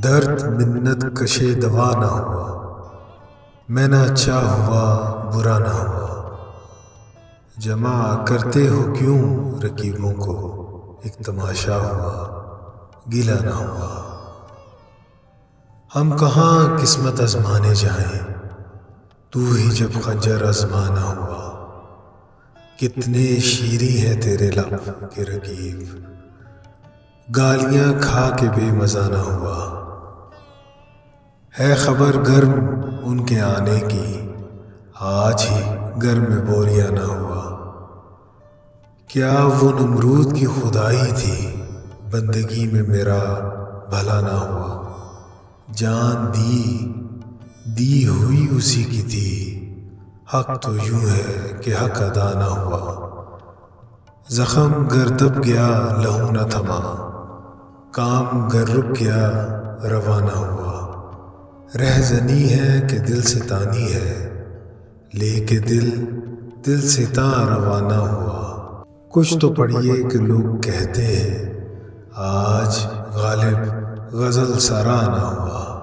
درد منت کشے دوا نہ ہوا، میں نہ اچھا ہوا برا نہ ہوا۔ جمع کرتے ہو کیوں رقیبوں کو، ایک تماشا ہوا گیلا نہ ہوا۔ ہم کہاں قسمت آزمانے جائیں، تو ہی جب خنجر آزمانا ہوا۔ کتنے شیریں ہیں تیرے لب کے رقیب، گالیاں کھا کے بے مزہ نہ ہوا۔ ہے خبر گرم ان کے آنے کی، آج ہی گھر میں بوریا نہ ہوا۔ کیا وہ نمرود کی خدائی تھی، بندگی میں میرا بھلا نہ ہوا۔ جان دی ہوئی اسی کی تھی، حق تو یوں ہے کہ حق ادا نہ ہوا۔ زخم گر دب گیا لہو نہ تھما، کام گر رک گیا روا نہ ہوا۔ رہزنی ہے کہ دل ستانی ہے، لے کے دل ستاں روا نہ ہوا۔ کچھ تو پڑھیے کہ لوگ کہتے ہیں، آج غالب غزل سرا نہ ہوا۔